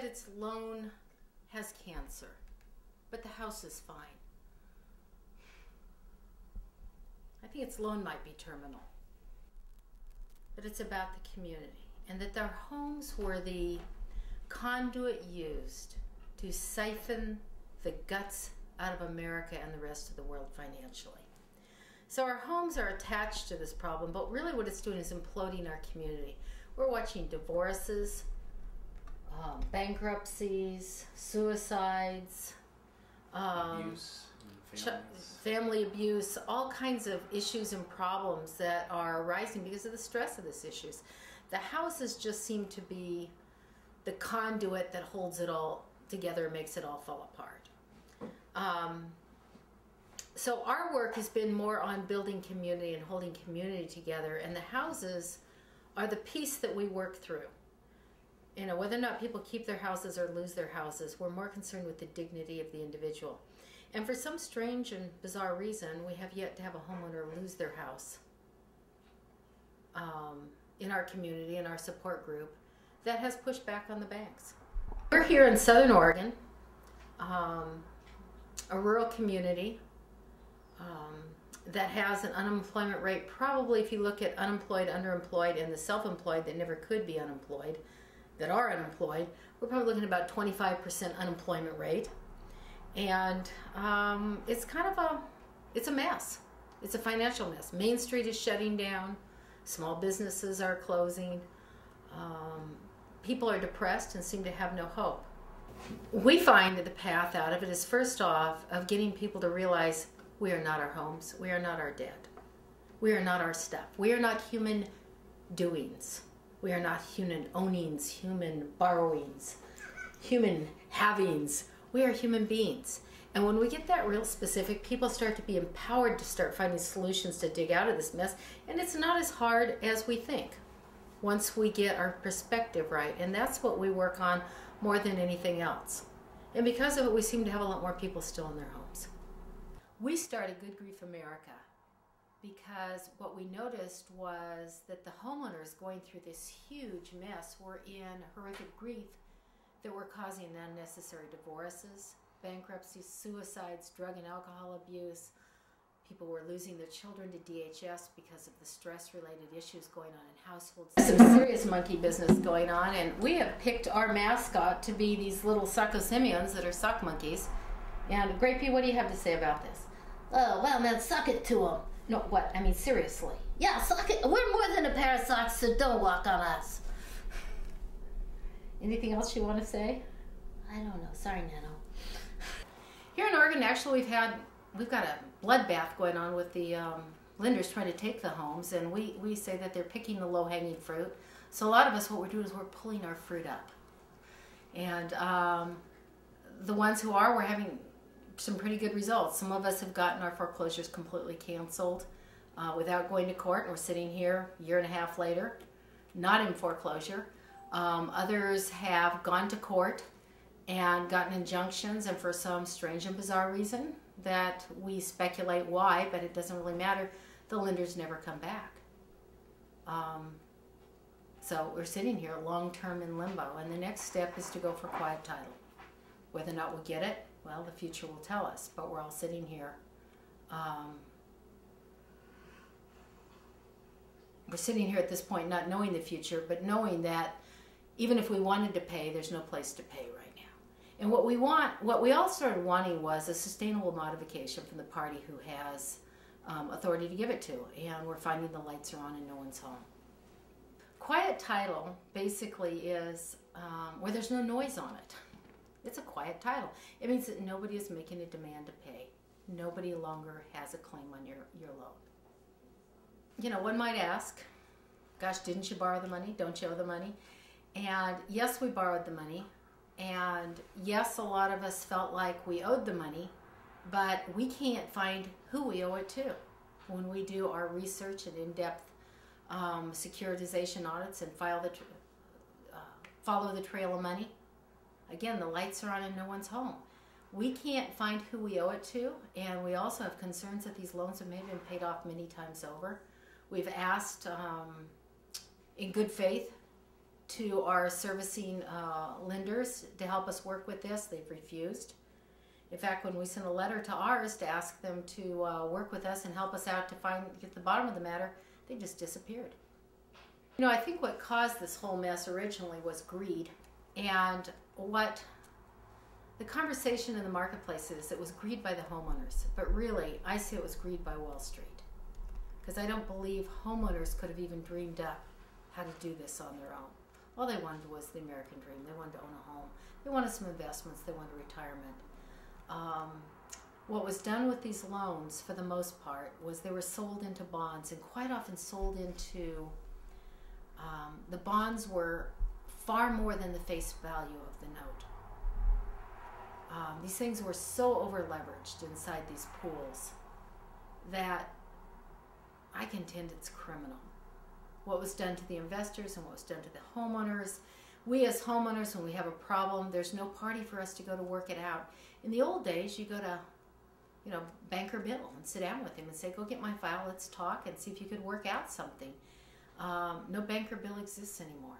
its loan has cancer, but the house is fine. I think its loan might be terminal, but it's about the community, and that their homes were the conduit used to siphon the guts out of America and the rest of the world financially. So our homes are attached to this problem, but really what it's doing is imploding our community. We're watching divorces, bankruptcies, suicides, abuse, family abuse, all kinds of issues and problems that are rising because of the stress of these issues. The houses just seem to be the conduit that holds it all together and makes it all fall apart. So our work has been more on building community and holding community together, and the houses are the piece that we work through. You know, whether or not people keep their houses or lose their houses, we're more concerned with the dignity of the individual. And for some strange and bizarre reason, we have yet to have a homeowner lose their house in our community, in our support group, that has pushed back on the banks. We're here in Southern Oregon, a rural community that has an unemployment rate, probably if you look at unemployed, underemployed, and the self-employed that never could be unemployed, that are unemployed, we're probably looking at about 25% unemployment rate. And it's kind of it's a mess. It's a financial mess. Main Street is shutting down. Small businesses are closing. People are depressed and seem to have no hope. We find that the path out of it is, first off, of getting people to realize we are not our homes. We are not our dead. We are not our stuff. We are not human doings. We are not human ownings, human borrowings, human havings. We are human beings. And when we get that real specific, people start to be empowered to start finding solutions to dig out of this mess. And it's not as hard as we think once we get our perspective right. And that's what we work on more than anything else. And because of it, we seem to have a lot more people still in their homes. We started Good Grief America because what we noticed was that the homeowners going through this huge mess were in horrific grief that were causing unnecessary divorces, bankruptcies, suicides, drug and alcohol abuse. People were losing their children to DHS because of the stress-related issues going on in households. Some serious monkey business going on, and we have picked our mascot to be these little suckosimians that are sock monkeys. And Great P, what do you have to say about this? Oh, well, man, suck it to them. No, what? I mean, seriously. Yeah, suck it. We're more than a pair of socks, so don't walk on us. Anything else you want to say? I don't know. Sorry, Nano. Here in Oregon, actually, we've got a bloodbath going on with the lenders trying to take the homes, and we say that they're picking the low-hanging fruit. So a lot of us, what we're doing is we're pulling our fruit up. And the ones who are, we're having some pretty good results. Some of us have gotten our foreclosures completely canceled without going to court. We're sitting here a year and a half later, not in foreclosure. Others have gone to court and gotten injunctions, and for some strange and bizarre reason that we speculate why, but it doesn't really matter, the lenders never come back. So we're sitting here long-term in limbo, and the next step is to go for quiet title. Whether or not we'll get it, well, the future will tell us, but we're all sitting here. We're sitting here at this point not knowing the future, but knowing that even if we wanted to pay, there's no place to pay right now. And what we all started wanting was a sustainable modification from the party who has authority to give it to, and we're finding the lights are on and no one's home. Quiet title basically is where there's no noise on it. It's a quiet title. It means that nobody is making a demand to pay. Nobody longer has a claim on your loan. You know, one might ask, gosh, didn't you borrow the money? Don't you owe the money? And yes, we borrowed the money. And yes, a lot of us felt like we owed the money, but we can't find who we owe it to. When we do our research and in-depth securitization audits and follow the trail of money, again, the lights are on and no one's home. We can't find who we owe it to, and we also have concerns that these loans have maybe been paid off many times over. We've asked in good faith to our servicing lenders to help us work with this. They've refused. In fact, when we sent a letter to ours to ask them to work with us and help us out to get the bottom of the matter, they just disappeared. You know, I think what caused this whole mess originally was greed. And what the conversation in the marketplace is, it was greed by the homeowners. But really, I say it was greed by Wall Street. Because I don't believe homeowners could have even dreamed up how to do this on their own. All they wanted was the American dream. They wanted to own a home. They wanted some investments. They wanted retirement. What was done with these loans, for the most part, was they were sold into bonds, and quite often sold into, the bonds were far more than the face value of the note. These things were so over leveraged inside these pools that I contend it's criminal. What was done to the investors and what was done to the homeowners. We as homeowners, when we have a problem, there's no party for us to go to work it out. In the old days, you go to, Banker Bill and sit down with him and say, go get my file, let's talk and see if you could work out something. No Banker Bill exists anymore.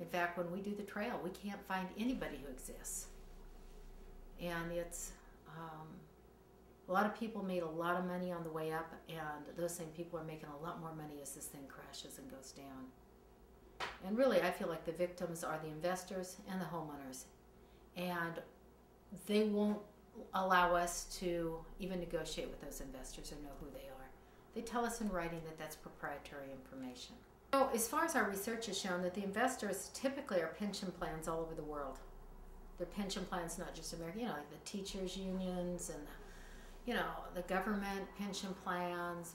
In fact, when we do the trail, we can't find anybody who exists. And it's, a lot of people made a lot of money on the way up, and those same people are making a lot more money as this thing crashes and goes down. And really, I feel like the victims are the investors and the homeowners. And they won't allow us to even negotiate with those investors or know who they are. They tell us in writing that that's proprietary information. So as far as our research has shown, that the investors typically are pension plans all over the world. They're pension plans, not just American, like the teachers' unions and the government pension plans,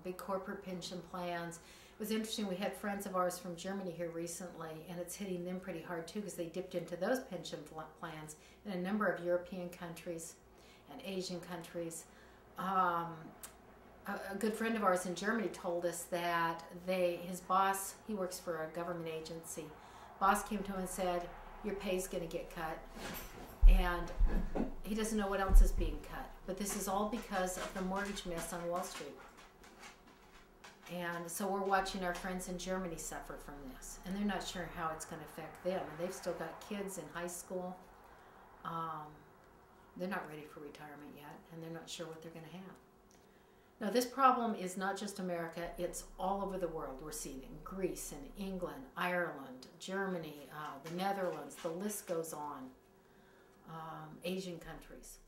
big corporate pension plans. It was interesting, we had friends of ours from Germany here recently, and it's hitting them pretty hard too, because they dipped into those pension plans in a number of European countries and Asian countries. A good friend of ours in Germany told us that his boss, he works for a government agency, boss came to him and said, your pay's going to get cut, and he doesn't know what else is being cut. But this is all because of the mortgage mess on Wall Street. And so we're watching our friends in Germany suffer from this, and they're not sure how it's going to affect them. And they've still got kids in high school. They're not ready for retirement yet, and they're not sure what they're going to have. Now, this problem is not just America, it's all over the world. We're seeing it in Greece and England, Ireland, Germany, the Netherlands, the list goes on, Asian countries.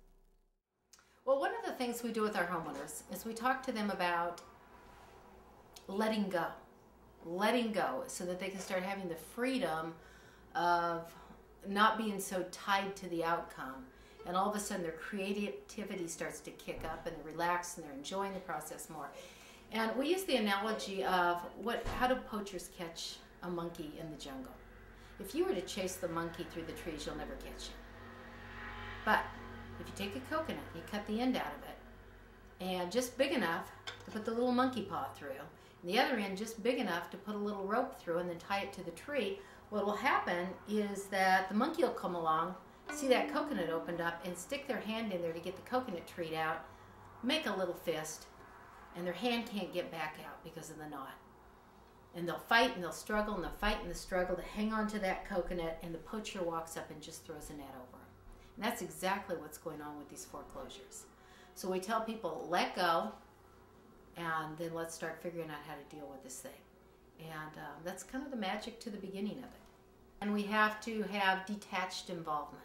Well, one of the things we do with our homeowners is we talk to them about letting go so that they can start having the freedom of not being so tied to the outcome. And all of a sudden their creativity starts to kick up, and they're relaxed and they're enjoying the process more. And we use the analogy of how do poachers catch a monkey in the jungle? If you were to chase the monkey through the trees, you'll never catch it. But if you take a coconut, you cut the end out of it, and just big enough to put the little monkey paw through, and the other end just big enough to put a little rope through and then tie it to the tree, what will happen is that the monkey will come along, see that coconut opened up, and stick their hand in there to get the coconut tree out, make a little fist, and their hand can't get back out because of the knot. And they'll fight and they'll struggle and they'll fight and they'll struggle to hang on to that coconut, and the poacher walks up and just throws a net over them. And that's exactly what's going on with these foreclosures. So we tell people, let go, and then let's start figuring out how to deal with this thing. And that's kind of the magic to the beginning of it. And we have to have detached involvement,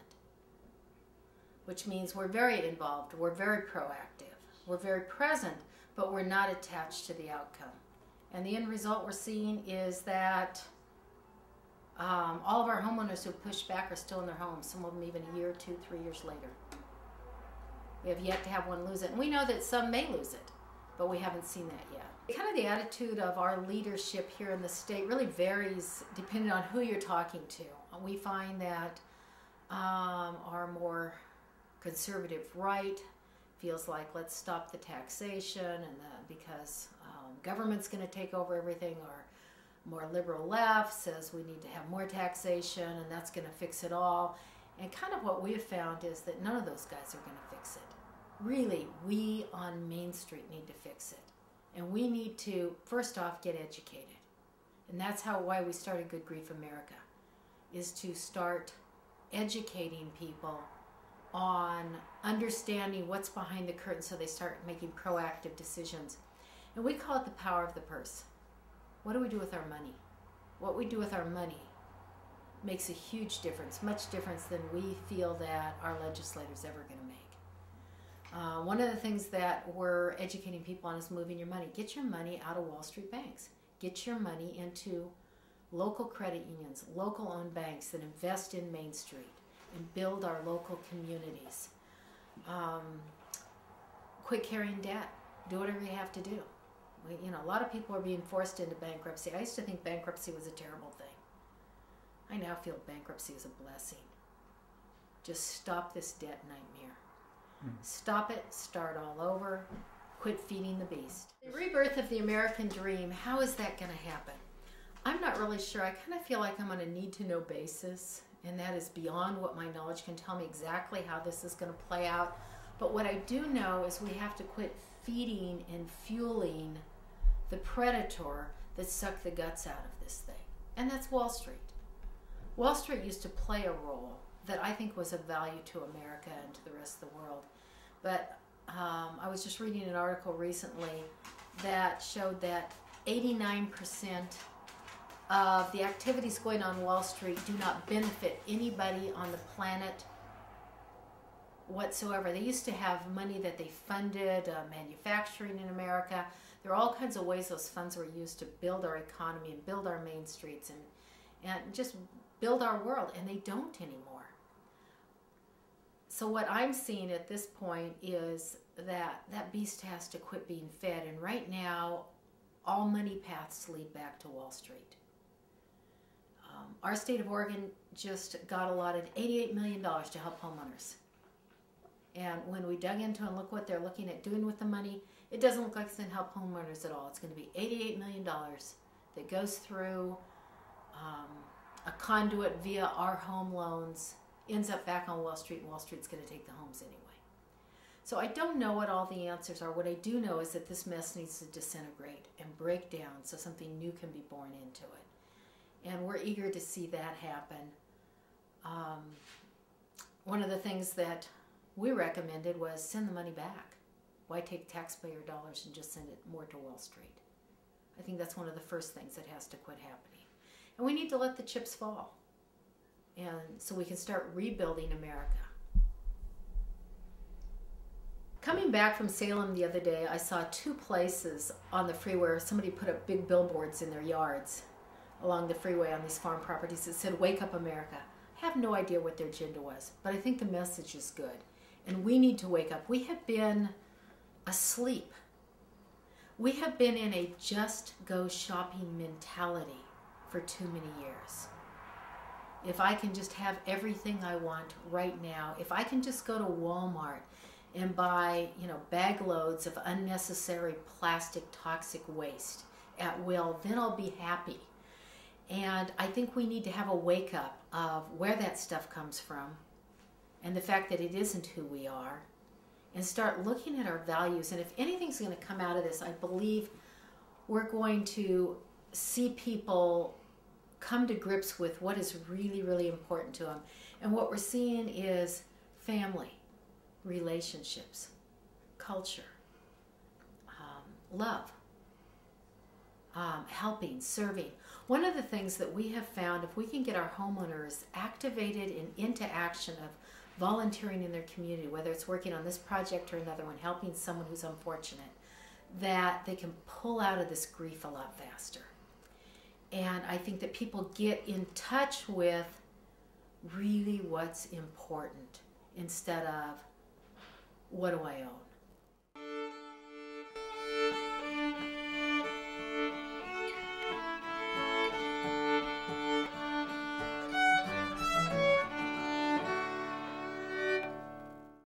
which means we're very involved, we're very proactive, we're very present, but we're not attached to the outcome. And the end result we're seeing is that all of our homeowners who pushed back are still in their homes, some of them even a year, 2, 3 years later. We have yet to have one lose it. And we know that some may lose it, but we haven't seen that yet. Kind of the attitude of our leadership here in the state really varies depending on who you're talking to. We find that our more conservative right feels like let's stop the taxation, and because government's going to take over everything, or more liberal left says we need to have more taxation and that's going to fix it all. And kind of what we have found is that none of those guys are going to fix it. Really, we on Main Street need to fix it. And we need to, first off, get educated. And that's why we started Good Grief America, is to start educating people on understanding what's behind the curtain so they start making proactive decisions. And we call it the power of the purse. What do we do with our money? What we do with our money makes a huge difference, much difference than we feel that our legislator's ever going to make. One of the things that we're educating people on is moving your money. Get your money out of Wall Street banks. Get your money into local credit unions, local owned banks that invest in Main Street and build our local communities. Quit carrying debt. Do whatever you have to do. A lot of people are being forced into bankruptcy. I used to think bankruptcy was a terrible thing. I now feel bankruptcy is a blessing. Just stop this debt nightmare. Stop it, start all over, quit feeding the beast. The rebirth of the American dream, how is that going to happen? I'm not really sure. I kind of feel like I'm on a need-to-know basis, and that is beyond what my knowledge can tell me exactly how this is going to play out. But what I do know is we have to quit feeding and fueling the predator that sucked the guts out of this thing, and that's Wall Street. Wall Street used to play a role that I think was of value to America and to the rest of the world. But I was just reading an article recently that showed that 89% of the activities going on Wall Street do not benefit anybody on the planet whatsoever. They used to have money that they funded manufacturing in America. There are all kinds of ways those funds were used to build our economy and build our main streets and just build our world, and they don't anymore. So what I'm seeing at this point is that beast has to quit being fed, and right now all money paths lead back to Wall Street. Our state of Oregon just got allotted $88 million to help homeowners. And when we dug into and look what they're looking at doing with the money, it doesn't look like it's going to help homeowners at all. It's going to be $88 million that goes through a conduit via our home loans, ends up back on Wall Street, and Wall Street's going to take the homes anyway. So I don't know what all the answers are. What I do know is that this mess needs to disintegrate and break down so something new can be born into it. And we're eager to see that happen. One of the things that we recommended was send the money back. Why take taxpayer dollars and just send it more to Wall Street? I think that's one of the first things that has to quit happening. And we need to let the chips fall, and so we can start rebuilding America. Coming back from Salem the other day, I saw two places on the freeway where somebody put up big billboards in their yards along the freeway on these farm properties that said, "Wake up America." I have no idea what their agenda was, but I think the message is good. And we need to wake up. We have been asleep. We have been in a just go shopping mentality for too many years. If I can just have everything I want right now, if I can just go to Walmart and buy, bag loads of unnecessary plastic toxic waste at will, then I'll be happy. And I think we need to have a wake up of where that stuff comes from and the fact that it isn't who we are, and start looking at our values. And if anything's going to come out of this, I believe we're going to see people come to grips with what is really, really important to them. And what we're seeing is family, relationships, culture, love, helping, serving. One of the things that we have found, if we can get our homeowners activated and into action of volunteering in their community, whether it's working on this project or another one, helping someone who's unfortunate, that they can pull out of this grief a lot faster. And I think that people get in touch with really what's important instead of what do I owe?